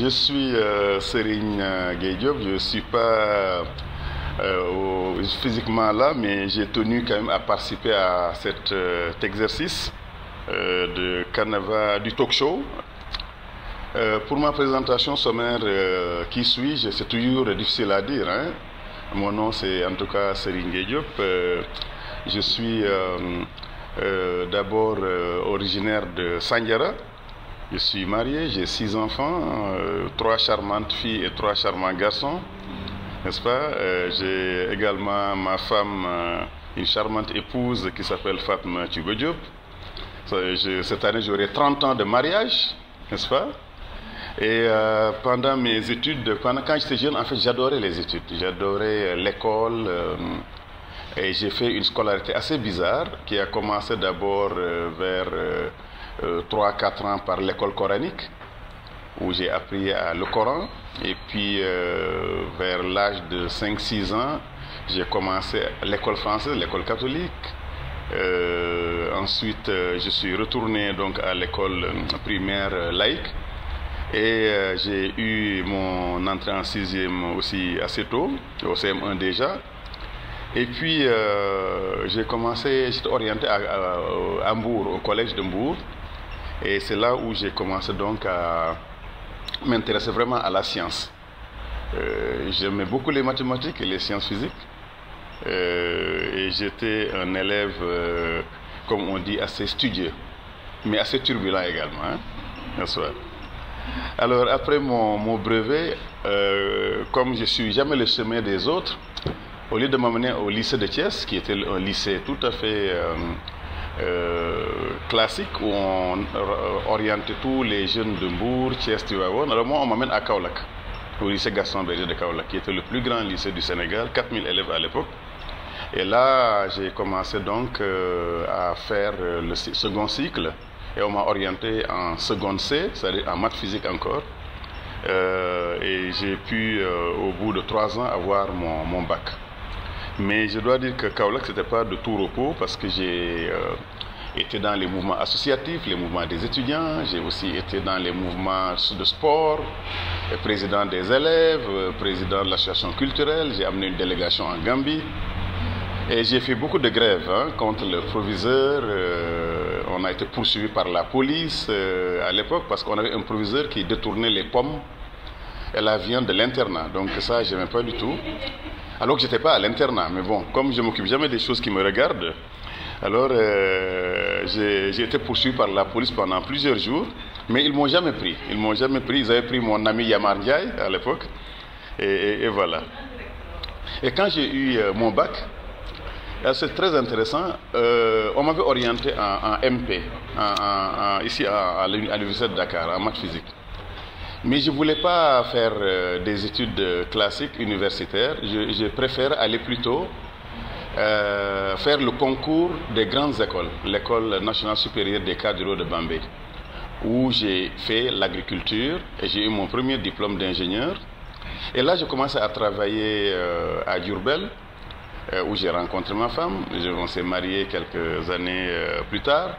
Je suis Serigne Gueye Diop, je ne suis pas physiquement là, mais j'ai tenu quand même à participer à cet exercice de carnaval, du talk show. Pour ma présentation sommaire, qui suis-je? C'est toujours difficile à dire, hein? Mon nom c'est en tout cas Serigne Gueye Diop. Je suis d'abord originaire de Sandiara. Je suis marié, j'ai 6 enfants, 3 charmantes filles et 3 charmants garçons, n'est-ce pas? J'ai également ma femme, une charmante épouse qui s'appelle Fatma Thiougo Diop. Cette année, j'aurai 30 ans de mariage, n'est-ce pas? Et pendant mes études, quand j'étais jeune, en fait, j'adorais les études. J'adorais l'école. Et j'ai fait une scolarité assez bizarre qui a commencé d'abord vers 3-4 ans par l'école coranique, où j'ai appris le Coran. Et puis, vers l'âge de 5-6 ans, j'ai commencé l'école française, l'école catholique. Ensuite, je suis retourné donc à l'école primaire laïque. Et j'ai eu mon entrée en 6e aussi assez tôt, au CM1 déjà. Et puis, j'étais orienté à Mbour, au collège de Mbour. Et c'est là où j'ai commencé donc à m'intéresser vraiment à la science. J'aimais beaucoup les mathématiques et les sciences physiques. Et j'étais un élève, comme on dit, assez studieux, mais assez turbulent également, hein, n'est-ce pas? Alors, après mon brevet, comme je ne suis jamais le chemin des autres, au lieu de m'amener au lycée de Thiès, qui était un lycée tout à fait classique, où on orientait tous les jeunes de Mbour, Thiès, Tivaouane, alors moi, on m'amène à Kaolack, au lycée Gaston Berger de Kaolack, qui était le plus grand lycée du Sénégal, 4000 élèves à l'époque. Et là, j'ai commencé donc à faire le second cycle. Et on m'a orienté en seconde C, c'est-à-dire en maths physique encore. Et j'ai pu, au bout de 3 ans, avoir mon bac. Mais je dois dire que Kaolack, ce n'était pas de tout repos, parce que j'ai été dans les mouvements associatifs, les mouvements des étudiants. J'ai aussi été dans les mouvements de sport, président des élèves, président de l'association culturelle. J'ai amené une délégation en Gambie. Et j'ai fait beaucoup de grèves contre le proviseur. On a été poursuivi par la police à l'époque parce qu'on avait un proviseur qui détournait les pommes et la viande de l'internat. Donc ça, je n'aimais pas du tout. Alors que je n'étais pas à l'internat. Mais bon, comme je ne m'occupe jamais des choses qui me regardent, alors j'ai été poursuivi par la police pendant plusieurs jours. Mais ils ne m'ont jamais pris. Ils ne m'ont jamais pris. Ils avaient pris mon ami Yamar Ndiaye à l'époque. Et voilà. Et quand j'ai eu mon bac, c'est très intéressant. On m'avait orienté en MP, ici à l'université de Dakar, en maths physique. Mais je ne voulais pas faire des études classiques universitaires. Je préfère aller plutôt faire le concours des grandes écoles, l'école nationale supérieure des cadres de Bambey, où j'ai fait l'agriculture et j'ai eu mon premier diplôme d'ingénieur. Et là, j'ai commencé à travailler à Diourbel, où j'ai rencontré ma femme. On s'est mariés quelques années plus tard.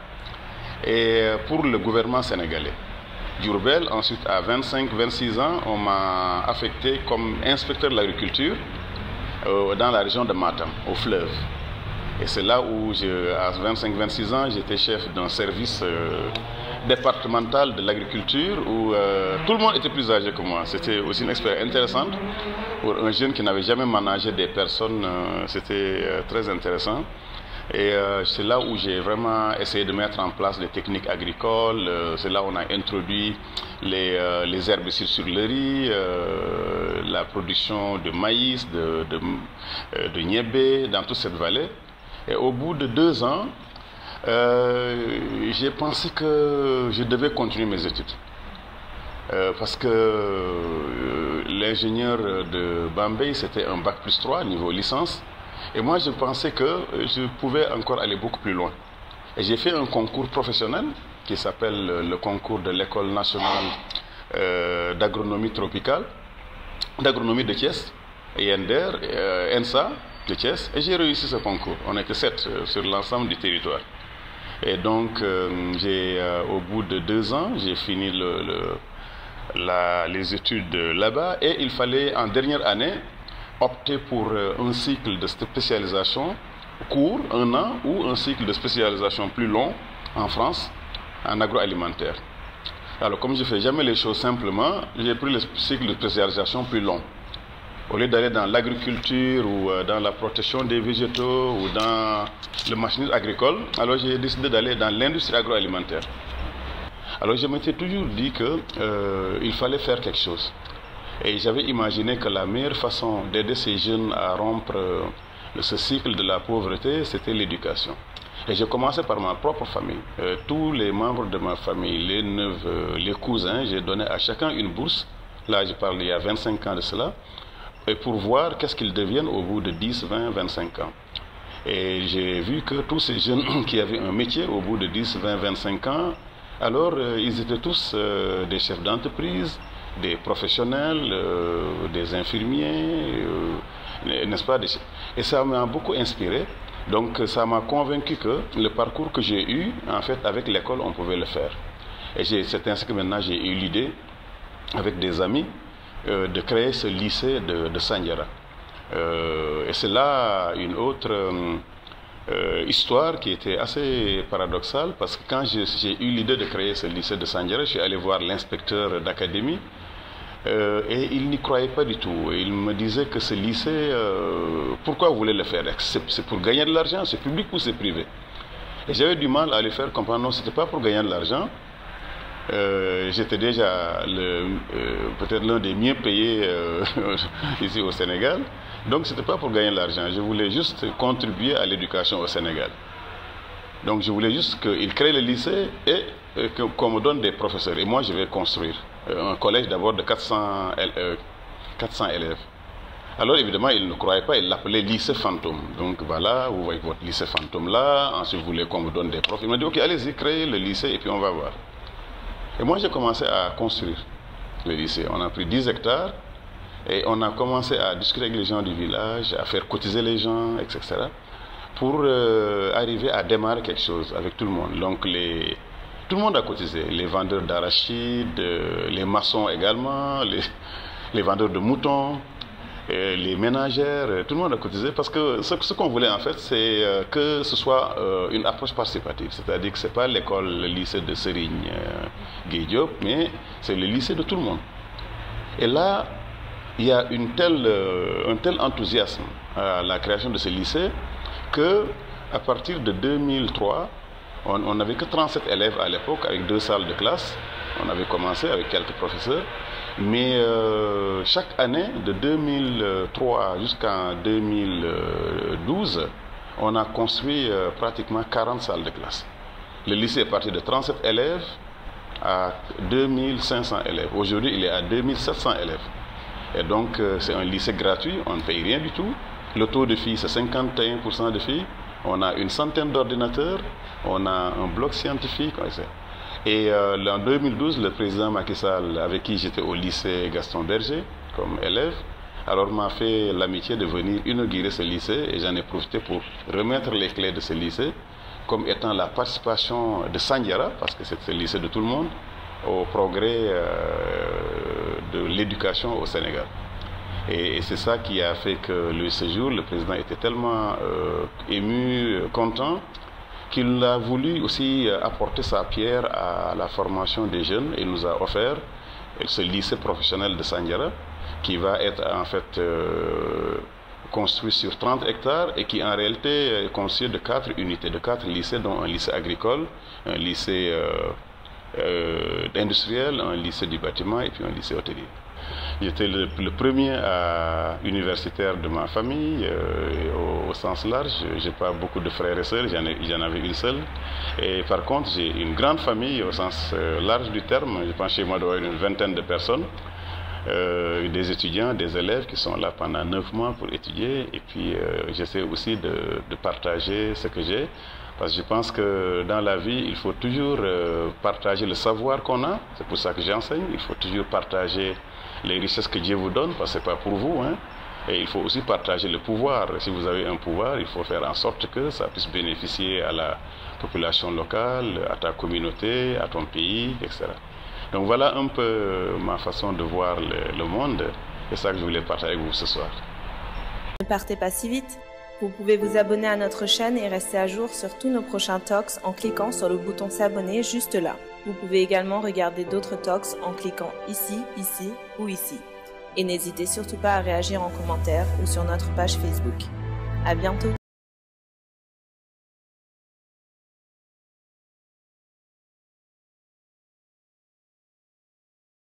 Et pour le gouvernement sénégalais. Diourbel, ensuite à 25-26 ans, on m'a affecté comme inspecteur de l'agriculture dans la région de Matam, au fleuve. Et c'est là où, à 25-26 ans, j'étais chef d'un service départemental de l'agriculture où tout le monde était plus âgé que moi. C'était aussi une expérience intéressante pour un jeune qui n'avait jamais managé des personnes. C'était très intéressant. Et c'est là où j'ai vraiment essayé de mettre en place des techniques agricoles. C'est là où on a introduit les herbicides sur le riz, la production de maïs, de niébé dans toute cette vallée. Et au bout de 2 ans, j'ai pensé que je devais continuer mes études. Parce que l'ingénieur de Bambey, c'était un bac+3 niveau licence. Et moi, je pensais que je pouvais encore aller beaucoup plus loin. Et j'ai fait un concours professionnel qui s'appelle le concours de l'École nationale d'agronomie tropicale, d'agronomie de Thiès, ENDER, ENSA de Thiès. Et j'ai réussi ce concours. On était 7 sur l'ensemble du territoire. Et donc, au bout de 2 ans, j'ai fini les études là-bas, et il fallait en dernière année opter pour un cycle de spécialisation court, 1 an, ou un cycle de spécialisation plus long en France, en agroalimentaire. Alors comme je ne fais jamais les choses simplement, j'ai pris le cycle de spécialisation plus long. Au lieu d'aller dans l'agriculture ou dans la protection des végétaux ou dans le machinisme agricole, alors j'ai décidé d'aller dans l'industrie agroalimentaire. Alors je m'étais toujours dit qu'il fallait faire quelque chose. Et j'avais imaginé que la meilleure façon d'aider ces jeunes à rompre ce cycle de la pauvreté, c'était l'éducation. Et j'ai commencé par ma propre famille. Tous les membres de ma famille, les neveux, les cousins, j'ai donné à chacun une bourse. Là, je parle il y a 25 ans de cela. Et pour voir qu'est-ce qu'ils deviennent au bout de 10, 20, 25 ans. Et j'ai vu que tous ces jeunes qui avaient un métier au bout de 10, 20, 25 ans, alors ils étaient tous des chefs d'entreprise, des professionnels, des infirmiers, n'est-ce pas? Et ça m'a beaucoup inspiré. Donc ça m'a convaincu que le parcours que j'ai eu, en fait, avec l'école, on pouvait le faire. Et c'est ainsi que maintenant j'ai eu l'idée, avec des amis, de créer ce lycée de Sandiara. Et c'est là une autre histoire qui était assez paradoxale, parce que quand j'ai eu l'idée de créer ce lycée de Sandiara, je suis allé voir l'inspecteur d'académie, et il n'y croyait pas du tout. Il me disait que ce lycée, pourquoi vous voulez le faire? C'est pour gagner de l'argent, c'est public ou c'est privé? Et j'avais du mal à lui faire comprendre, non, c'était pas pour gagner de l'argent. J'étais déjà peut-être l'un des mieux payés ici au Sénégal. Donc ce n'était pas pour gagner de l'argent. Je voulais juste contribuer à l'éducation au Sénégal. Donc je voulais juste qu'il crée le lycée et qu'on me donne des professeurs. Et moi je vais construire un collège d'abord de 400 élèves. Alors évidemment il ne croyait pas, il l'appelait lycée fantôme. Donc voilà, vous voyez votre lycée fantôme là. Ensuite vous voulez qu'on me donne des profs. Il m'a dit ok, allez-y, créez le lycée et puis on va voir. Et moi, j'ai commencé à construire le lycée. On a pris 10 hectares et on a commencé à discuter avec les gens du village, à faire cotiser les gens, etc. pour arriver à démarrer quelque chose avec tout le monde. Donc, tout le monde a cotisé. Les vendeurs d'arachides, les maçons également, les vendeurs de moutons, les ménagères, tout le monde a cotisé parce que ce qu'on voulait en fait, c'est que ce soit une approche participative. C'est-à-dire que ce n'est pas l'école, le lycée de Serigne Gueye Diop, mais c'est le lycée de tout le monde. Et là, il y a un tel enthousiasme à la création de ce lycée que à partir de 2003, on n'avait que 37 élèves à l'époque avec 2 salles de classe. On avait commencé avec quelques professeurs. Mais chaque année, de 2003 jusqu'en 2012, on a construit pratiquement 40 salles de classe. Le lycée est parti de 37 élèves à 2500 élèves. Aujourd'hui, il est à 2700 élèves. Et donc, c'est un lycée gratuit, on ne paye rien du tout. Le taux de filles, c'est 51% de filles. On a une centaine d'ordinateurs, on a un bloc scientifique. Et en 2012, le président Macky Sall, avec qui j'étais au lycée Gaston Berger comme élève, alors m'a fait l'amitié de venir inaugurer ce lycée et j'en ai profité pour remettre les clés de ce lycée comme étant la participation de Sandiara, parce que c'est le lycée de tout le monde, au progrès de l'éducation au Sénégal. Et c'est ça qui a fait que le séjour, le président était tellement ému, content, qu'il a voulu aussi apporter sa pierre à la formation des jeunes et nous a offert ce lycée professionnel de Sandiara qui va être en fait construit sur 30 hectares et qui en réalité est constitué de 4 unités, de 4 lycées, dont un lycée agricole, un lycée industriel, un lycée du bâtiment et puis un lycée hôtelier. J'étais le premier universitaire de ma famille au sens large. Je n'ai pas beaucoup de frères et sœurs, j'en avais une seule. Et par contre, j'ai une grande famille au sens large du terme. Je pense chez moi doit y avoir une vingtaine de personnes. Des étudiants, des élèves qui sont là pendant 9 mois pour étudier. Et puis j'essaie aussi de partager ce que j'ai. Parce que je pense que dans la vie, il faut toujours partager le savoir qu'on a. C'est pour ça que j'enseigne. Il faut toujours partager les richesses que Dieu vous donne, parce que ce n'est pas pour vous. Hein. Et il faut aussi partager le pouvoir. Si vous avez un pouvoir, il faut faire en sorte que ça puisse bénéficier à la population locale, à ta communauté, à ton pays, etc. Donc voilà un peu ma façon de voir le monde. C'est ça que je voulais partager avec vous ce soir. Ne partez pas si vite. Vous pouvez vous abonner à notre chaîne et rester à jour sur tous nos prochains talks en cliquant sur le bouton s'abonner juste là. Vous pouvez également regarder d'autres talks en cliquant ici, ici ou ici. Et n'hésitez surtout pas à réagir en commentaire ou sur notre page Facebook. À bientôt!